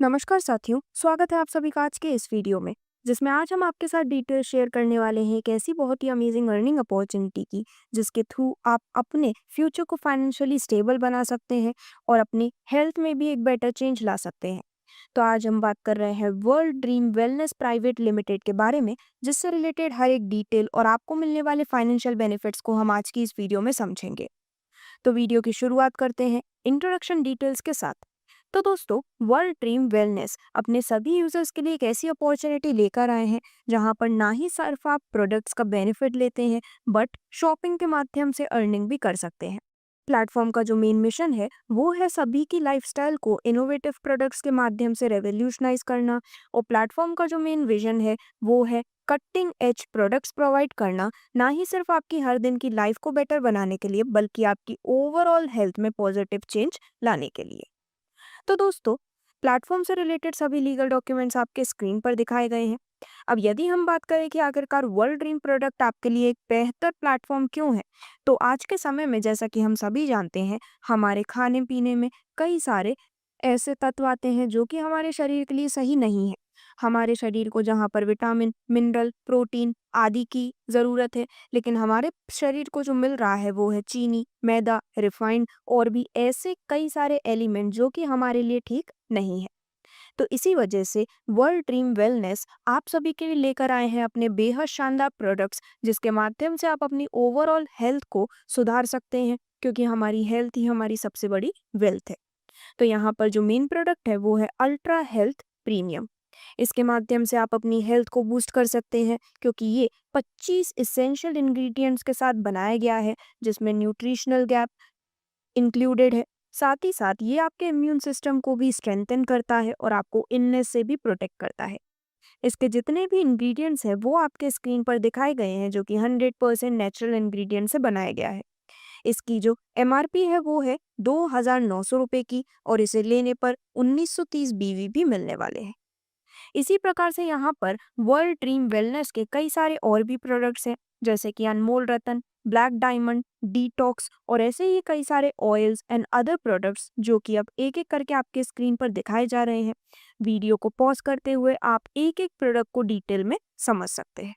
नमस्कार साथियों, स्वागत है आप सभी का आज के इस वीडियो में, जिसमें आज हम आपके साथ डिटेल शेयर करने वाले हैं एक ऐसी बहुत ही अमेजिंग अर्निंग अपॉर्चुनिटी की, जिसके थ्रू आप अपने फ्यूचर को फाइनेंशियली स्टेबल बना सकते हैं और अपनी हेल्थ में भी एक बेटर चेंज ला सकते हैं। तो आज हम बात कर रहे हैं world dream wellness private limited के बारे में, जिससे रिलेटेड हर एक डिटेल और आपको मिलने वाले फाइनेंशियल बेनिफिट्स को हम आज की इस वीडियो में समझेंगे। तो वीडियो की शुरुआत करते हैं इंट्रोडक्शन डिटेल्स के साथ। तो दोस्तों, वर्ल्ड ड्रीम वेलनेस अपने सभी यूजर्स के लिए एक ऐसी अपॉर्चुनिटी लेकर आए हैं जहां पर ना ही सिर्फ आप प्रोडक्ट्स का बेनिफिट लेते हैं, बट शॉपिंग के माध्यम से अर्निंग भी कर सकते हैं। प्लेटफॉर्म का जो मेन मिशन है वो है सभी की लाइफस्टाइल को इनोवेटिव प्रोडक्ट्स के माध्यम से रेवोल्यूशनाइज करना। और प्लेटफॉर्म का जो मेन विजन है वो है कटिंग एज प्रोडक्ट्स प्रोवाइड करना, ना ही सिर्फ आपकी हर दिन की लाइफ को बेटर बनाने के लिए, बल्कि आपकी ओवरऑल हेल्थ में पॉजिटिव चेंज लाने के लिए। तो दोस्तों, प्लेटफॉर्म से रिलेटेड सभी लीगल डॉक्यूमेंट्स आपके स्क्रीन पर दिखाए गए हैं। अब यदि हम बात करें कि आखिरकार वर्ल्ड ड्रीम प्रोडक्ट आपके लिए एक बेहतर प्लेटफॉर्म क्यों है, तो आज के समय में जैसा कि हम सभी जानते हैं, हमारे खाने पीने में कई सारे ऐसे तत्व आते हैं जो कि हमारे शरीर के लिए सही नहीं है। हमारे शरीर को जहाँ पर विटामिन, मिनरल, प्रोटीन आदि की ज़रूरत है, लेकिन हमारे शरीर को जो मिल रहा है वो है चीनी, मैदा, रिफाइंड और भी ऐसे कई सारे एलिमेंट जो कि हमारे लिए ठीक नहीं है। तो इसी वजह से वर्ल्ड ड्रीम वेलनेस आप सभी के लिए लेकर आए हैं अपने बेहद शानदार प्रोडक्ट्स, जिसके माध्यम से आप अपनी ओवरऑल हेल्थ को सुधार सकते हैं, क्योंकि हमारी हेल्थ ही हमारी सबसे बड़ी वेल्थ है। तो यहाँ पर जो मेन प्रोडक्ट है वो है अल्ट्रा हेल्थ प्रीमियम। इसके माध्यम से आप अपनी हेल्थ को बूस्ट कर सकते हैं, क्योंकि ये 25 इसेंशियल इंग्रेडिएंट्स के साथ बनाया गया है, जिसमें न्यूट्रिशनल गैप इंक्लूडेड है। साथ ही साथ ये आपके इम्यून सिस्टम को भी स्ट्रेंथन करता है और आपको इलनेस से भी प्रोटेक्ट करता है। इसके जितने भी इंग्रेडिएंट्स हैं वो आपके स्क्रीन पर दिखाए गए हैं, जो कि 100% नेचुरल इंग्रेडिएंट से बनाया गया है। इसकी जो एमआरपी है वो है 2,900 रुपये की, और इसे लेने पर 1930 बीवी भी मिलने वाले हैं। इसी प्रकार से यहाँ पर वर्ल्ड ड्रीम वेलनेस के कई सारे और भी प्रोडक्ट्स हैं, जैसे कि अनमोल रतन, ब्लैक डायमंड, डिटॉक्स और ऐसे ही कई सारे ऑयल्स एंड अदर प्रोडक्ट्स, जो कि अब एक एक करके आपके स्क्रीन पर दिखाए जा रहे हैं। वीडियो को पॉज करते हुए आप एक एक प्रोडक्ट को डिटेल में समझ सकते हैं।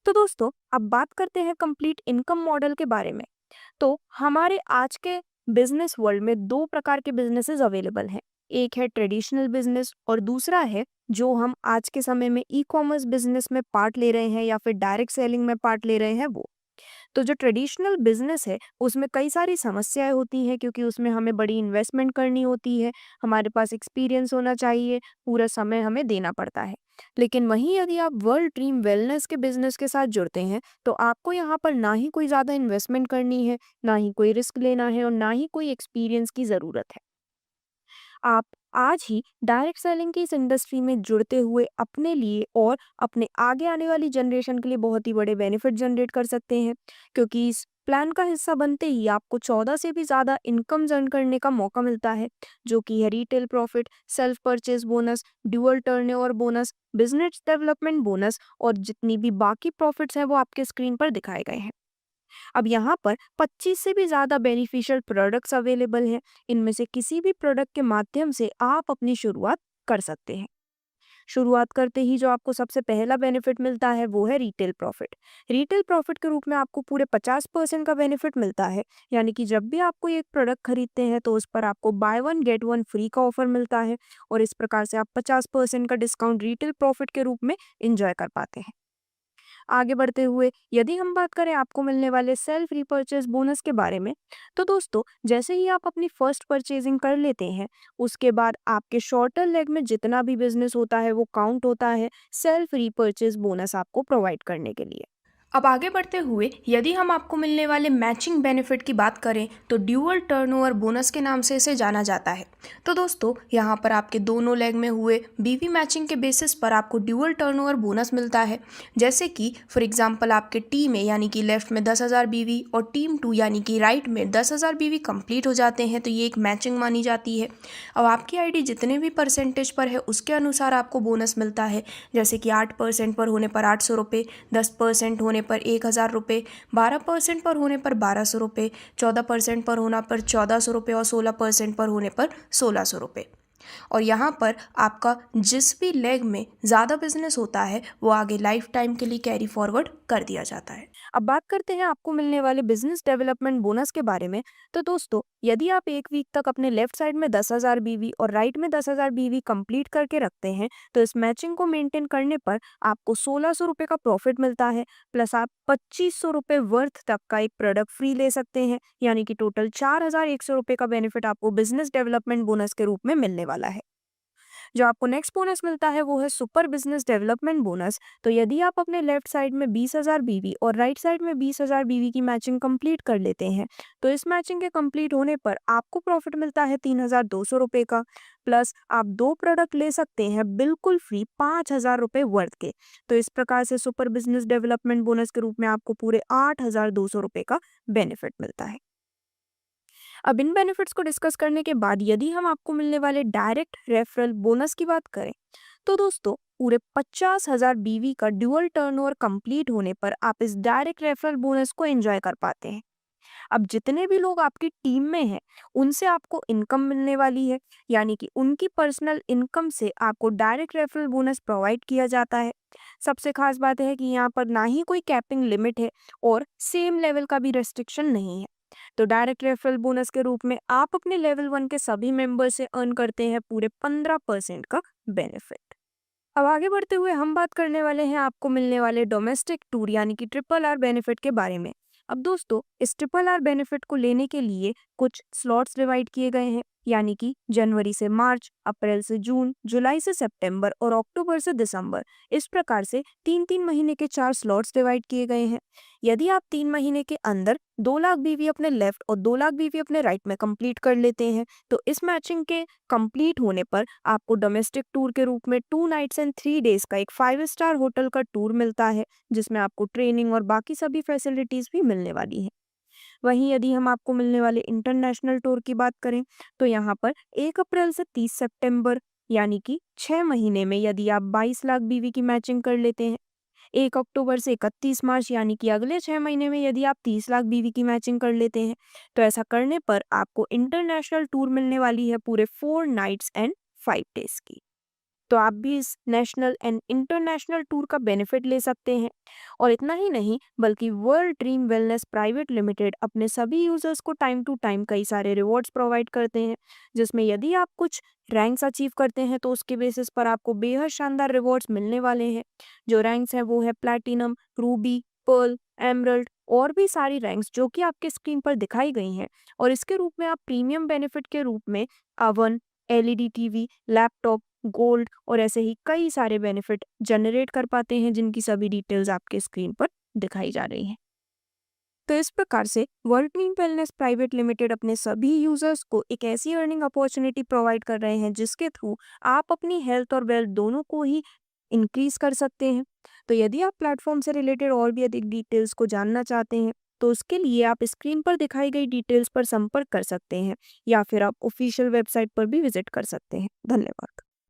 तो दोस्तों, अब बात करते हैं कंप्लीट इनकम मॉडल के बारे में। तो हमारे आज के बिजनेस वर्ल्ड में दो प्रकार के बिजनेसेस अवेलेबल हैं। एक है ट्रेडिशनल बिजनेस और दूसरा है जो हम आज के समय में ई कॉमर्स बिजनेस में पार्ट ले रहे हैं या फिर डायरेक्ट सेलिंग में पार्ट ले रहे हैं वो। तो जो ट्रेडिशनल बिजनेस है उसमें कई सारी समस्याएं होती हैं, क्योंकि उसमें हमें बड़ी इन्वेस्टमेंट करनी होती है, हमारे पास एक्सपीरियंस होना चाहिए, पूरा समय हमें देना पड़ता है। लेकिन वहीं यदि आप वर्ल्ड ड्रीम वेलनेस के बिजनेस के साथ जुड़ते हैं, तो आपको यहाँ पर ना ही कोई ज़्यादा इन्वेस्टमेंट करनी है, ना ही कोई रिस्क लेना है और ना ही कोई एक्सपीरियंस की ज़रूरत है। आप आज ही डायरेक्ट सेलिंग की इस इंडस्ट्री में जुड़ते हुए अपने लिए और अपने आगे आने वाली जनरेशन के लिए बहुत ही बड़े बेनिफिट जनरेट कर सकते हैं, क्योंकि इस प्लान का हिस्सा बनते ही आपको 14 से भी ज़्यादा इनकम अर्न करने का मौका मिलता है, जो कि है retail profit, self purchase bonus, dual turnover bonus, business development bonus और जितनी भी बाकी प्रॉफिट्स हैं वो आपके स्क्रीन पर दिखाए गए हैं। अब यहाँ पर 25 से भी ज़्यादा बेनिफिशियल प्रोडक्ट्स अवेलेबल हैं। इनमें से किसी भी प्रोडक्ट के माध्यम से आप अपनी शुरुआत कर सकते हैं। शुरुआत करते ही जो आपको सबसे पहला बेनिफिट मिलता है वो है रिटेल प्रॉफिट। रिटेल प्रॉफिट के रूप में आपको पूरे 50% का बेनिफिट मिलता है, यानी कि जब भी आप कोई एक प्रोडक्ट खरीदते हैं तो उस पर आपको by one get one free का ऑफर मिलता है, और इस प्रकार से आप 50% का डिस्काउंट रिटेल प्रॉफिट के रूप में इंजॉय कर पाते हैं। आगे बढ़ते हुए यदि हम बात करें आपको मिलने वाले सेल्फ रीपर्चेज बोनस के बारे में, तो दोस्तों, जैसे ही आप अपनी फर्स्ट परचेजिंग कर लेते हैं, उसके बाद आपके शॉर्टर लेग में जितना भी बिजनेस होता है वो काउंट होता है सेल्फ रीपर्चेज बोनस आपको प्रोवाइड करने के लिए। अब आगे बढ़ते हुए यदि हम आपको मिलने वाले मैचिंग बेनिफिट की बात करें, तो ड्यूअल टर्नओवर बोनस के नाम से इसे जाना जाता है। तो दोस्तों, यहाँ पर आपके दोनों लेग में हुए बीवी मैचिंग के बेसिस पर आपको ड्यूअल टर्नओवर बोनस मिलता है। जैसे कि फॉर एग्जांपल आपके टी में यानी कि लेफ्ट में 10,000 बीवी और टीम 2 यानी कि राइट में 10,000 बीवी कंप्लीट हो जाते हैं, तो ये एक मैचिंग मानी जाती है। अब आपकी आईडी जितने भी परसेंटेज पर है उसके अनुसार आपको बोनस मिलता है। जैसे कि 8% पर होने पर 800 रुपये, 10% होने पर 1,000 रुपये, 12% पर होने पर 1,200 रुपये, 14% पर होना पर 1,400 रुपये और 16% पर होने पर 1,600 रुपये। और यहाँ पर आपका जिस भी लेग में ज़्यादा बिजनेस होता है वो आगे लाइफ टाइम के लिए कैरी फॉरवर्ड कर दिया जाता है। अब बात करते हैं आपको मिलने वाले बिजनेस डेवलपमेंट बोनस के बारे में। तो दोस्तों, यदि आप एक वीक तक अपने लेफ्ट साइड में 10,000 बीवी और राइट में 10,000 बीवी कंप्लीट करके रखते हैं तो इस मैचिंग को मेंटेन करने पर आपको 1,600 रुपये का प्रॉफिट मिलता है, प्लस आप 2,500 रुपये वर्थ तक का एक प्रोडक्ट फ्री ले सकते हैं, यानी कि टोटल 4,100 रुपये का बेनिफिट आपको बिजनेस डेवलपमेंट बोनस के रूप में मिलने वाला है। जो आपको नेक्स्ट बोनस मिलता है वो है सुपर बिजनेस डेवलपमेंट बोनस। तो यदि आप अपने लेफ्ट साइड में 20,000 बीवी और राइट साइड में 20,000 बीवी की मैचिंग कंप्लीट कर लेते हैं तो इस मैचिंग के कंप्लीट होने पर आपको प्रॉफिट मिलता है 3,200 रुपये का, प्लस आप 2 प्रोडक्ट ले सकते हैं बिल्कुल फ्री 5,000 रुपये वर्थ के। तो इस प्रकार से सुपर बिजनेस डेवलपमेंट बोनस के रूप में आपको पूरे 8,200 रुपये का बेनिफिट मिलता है। अब इन बेनिफिट्स को डिस्कस करने के बाद यदि हम आपको मिलने वाले डायरेक्ट रेफरल बोनस की बात करें तो दोस्तों, पूरे 50,000 बीवी का ड्यूअल टर्नओवर कंप्लीट होने पर आप इस डायरेक्ट रेफरल बोनस को एंजॉय कर पाते हैं। अब जितने भी लोग आपकी टीम में हैं उनसे आपको इनकम मिलने वाली है, यानी कि उनकी पर्सनल इनकम से आपको डायरेक्ट रेफरल बोनस प्रोवाइड किया जाता है। सबसे खास बात है कि यहाँ पर ना ही कोई कैपिंग लिमिट है और सेम लेवल का भी रेस्ट्रिक्शन नहीं है। तो डायरेक्ट रेफरल बोनस के रूप में आप अपने लेवल 1 के सभी मेंबर से अर्न करते हैं पूरे 15% का बेनिफिट। अब आगे बढ़ते हुए हम बात करने वाले हैं आपको मिलने वाले डोमेस्टिक टूर यानी कि ट्रिपल आर बेनिफिट के बारे में। अब दोस्तों, इस ट्रिपल आर बेनिफिट को लेने के लिए कुछ स्लॉट्स डिवाइड किए गए हैं, यानी कि जनवरी से मार्च, अप्रैल से जून, जुलाई से सितंबर और अक्टूबर से दिसंबर। इस प्रकार से 3-3 महीने के 4 स्लॉट्स डिवाइड किए गए हैं। यदि आप 3 महीने के अंदर 2 लाख बीवी अपने लेफ्ट और 2 लाख बीवी अपने राइट में कंप्लीट कर लेते हैं तो इस मैचिंग के कंप्लीट होने पर आपको डोमेस्टिक टूर के रूप में 2 नाइट्स एंड 3 डेज का एक 5 स्टार होटल का टूर मिलता है, जिसमें आपको ट्रेनिंग और बाकी सभी फैसिलिटीज भी मिलने वाली है। वहीं यदि हम आपको मिलने वाले इंटरनेशनल टूर की बात करें तो यहाँ पर 1 अप्रैल से 30 सितंबर यानी कि 6 महीने में यदि आप 22 लाख बीवी की मैचिंग कर लेते हैं, 1 अक्टूबर से 31 मार्च यानी कि अगले 6 महीने में यदि आप 30 लाख बीवी की मैचिंग कर लेते हैं तो ऐसा करने पर आपको इंटरनेशनल टूर मिलने वाली है पूरे 4 नाइट्स एंड 5 डेज की। तो आप भी इस नेशनल एंड इंटरनेशनल टूर का बेनिफिट ले सकते हैं। और इतना ही नहीं बल्कि world dream wellness private limited अपने सभी यूजर्स को टाइम टू टाइम कई सारे रिवॉर्ड्स प्रोवाइड करते हैं, जिसमें यदि आप कुछ रैंक्स अचीव करते हैं तो उसके बेसिस पर आपको बेहद शानदार रिवॉर्ड्स मिलने वाले हैं। जो रैंक्स हैं वो है प्लैटिनम, रूबी, पर्ल, एमरल्ड और भी सारी रैंक्स जो कि आपके स्क्रीन पर दिखाई गई हैं। और इसके रूप में आप प्रीमियम बेनिफिट के रूप में oven, LED TV, laptop, gold और ऐसे ही कई सारे बेनिफिट जनरेट कर पाते हैं, जिनकी सभी डिटेल्स आपके स्क्रीन पर दिखाई जा रही हैं। तो इस प्रकार से world dream wellness private limited अपने सभी यूजर्स को एक ऐसी अर्निंग अपॉर्चुनिटी प्रोवाइड कर रहे हैं जिसके थ्रू आप अपनी हेल्थ और वेल्थ दोनों को ही इंक्रीज कर सकते हैं। तो यदि आप प्लेटफॉर्म से रिलेटेड और भी अधिक डिटेल्स को जानना चाहते हैं तो उसके लिए आप स्क्रीन पर दिखाई गई डिटेल्स पर संपर्क कर सकते हैं या फिर आप ऑफिशियल वेबसाइट पर भी विजिट कर सकते हैं। धन्यवाद।